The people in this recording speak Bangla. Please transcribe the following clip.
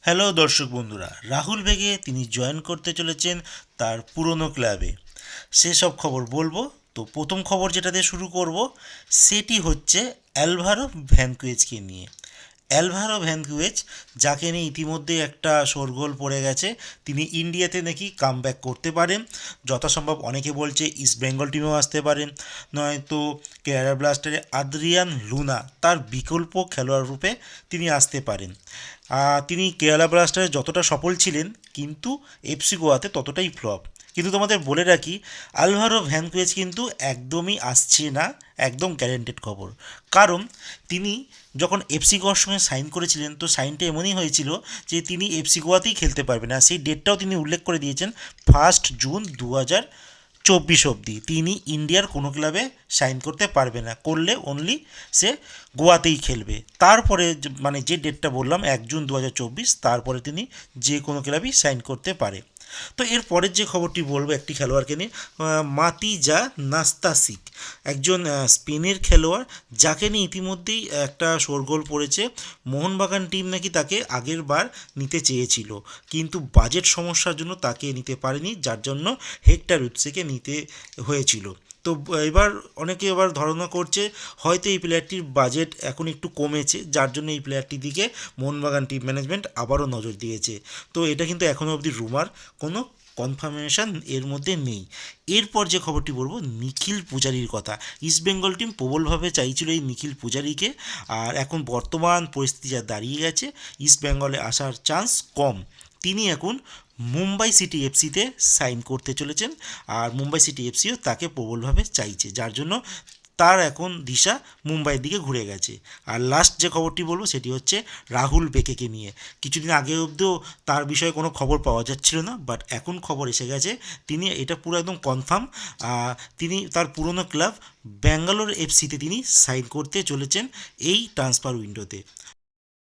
হ্যালো দর্শক বন্ধুরা, রাহুল বেগে তিনি জয়েন করতে চলেছেন তার পুরনো ক্লাবে। সেসব খবর বলবো। তো প্রথম খবর যেটা দিয়ে শুরু করব সেটি হচ্ছে অ্যালভারো ভ্যানকুয়েজকে নিয়ে। অ্যালভারো ভ্যানকুয়েজ, যাকে নিয়ে ইতিমধ্যে একটা শোরগোল পড়ে গেছে, তিনি ইন্ডিয়াতে নাকি কামব্যাক করতে পারেন। যথাসম্ভব অনেকে বলছে ইস্ট বেঙ্গল টিমেও আসতে পারেন, নয়তো কেরালা ব্লাস্টারে আদ্রিয়ান লুনা তার বিকল্প খেলোয়াড় রূপে তিনি আসতে পারেন। তিনি কেরালা ব্লাস্টারে যতটা সফল ছিলেন, কিন্তু এফসি গোয়াতে ততটাই ফ্লপ। কিন্তু তোমাদের বলে রাখি, আলভারো ভ্যানকুয়েজ কিন্তু একদমই আসছে না, একদম গ্যারেন্টেড খবর। কারণ তিনি যখন এফসি গোয়ার সঙ্গে সাইন করেছিলেন, তো সাইনটা এমনই হয়েছিল যে তিনি এফসি গোয়াতেই খেলতে পারবেন না। সেই ডেটটাও তিনি উল্লেখ করে দিয়েছেন, 1 জুন 2024 অবধি তিনি ইন্ডিয়ার কোনো ক্লাবে সাইন করতে পারবে না, করলে অনলি সে গোয়াতেই খেলবে। তারপরে মানে যে ডেটটা বললাম 1 জুন 2024, তারপরে তিনি যে কোনো ক্লাবেই সাইন করতে পারে। তো এর পরের যে খবরটি বলবো একটি খেলোয়াড়কে নিয়ে, মাতিজা নাস্তাসিক, একজন স্পেনের খেলোয়াড়, যাকে নিয়ে ইতিমধ্যেই একটা শোরগোল পড়েছে। মোহনবাগান টিম নাকি তাকে আগের বার নিতে চেয়েছিল, কিন্তু বাজেট সমস্যার জন্য তাকে নিতে পারেনি, যার জন্য হেক্টর উৎসেকে নিতে হয়েছিল। তো এবার অনেকে এবার ধারণা করছে হয়তো এই প্লেয়ারটির বাজেট এখন একটু কমেছে, যার জন্য এই প্লেয়ারটির দিকে মোহনবাগান টিম ম্যানেজমেন্ট আবারও নজর দিয়েছে। তো এটা কিন্তু এখনও অবধি রুমার, কোনো কনফার্মেশন এর মধ্যে নেই। এরপর যে খবরটি বলবো নিখিল পূজারির কথা। ইস্টবেঙ্গল টিম প্রবলভাবে চাইছিল এই নিখিল পূজারিকে, আর এখন বর্তমান পরিস্থিতি যা দাঁড়িয়ে গেছে, ইস্টবেঙ্গলে আসার চান্স কম। তিনি এখন মুম্বাই সিটি এফসিতে সাইন করতে চলেছেন, আর মুম্বাই সিটি এফসিও তাকে প্রবলভাবে চাইছে, যার জন্য তার এখন দিশা মুম্বাইয়ের দিকে ঘুরে গেছে। আর লাস্ট যে খবরটি বলবো সেটি হচ্ছে রাহুল বেকেকে নিয়ে। কিছুদিন আগে অবধিও তার বিষয়ে কোনো খবর পাওয়া যাচ্ছিল না, বাট এখন খবর এসে গেছে, তিনি এটা পুরো একদম কনফার্ম, তিনি তার পুরনো ক্লাব ব্যাঙ্গালোর এফসিতে তিনি সাইন করতে চলেছেন এই ট্রান্সফার উইন্ডোতে।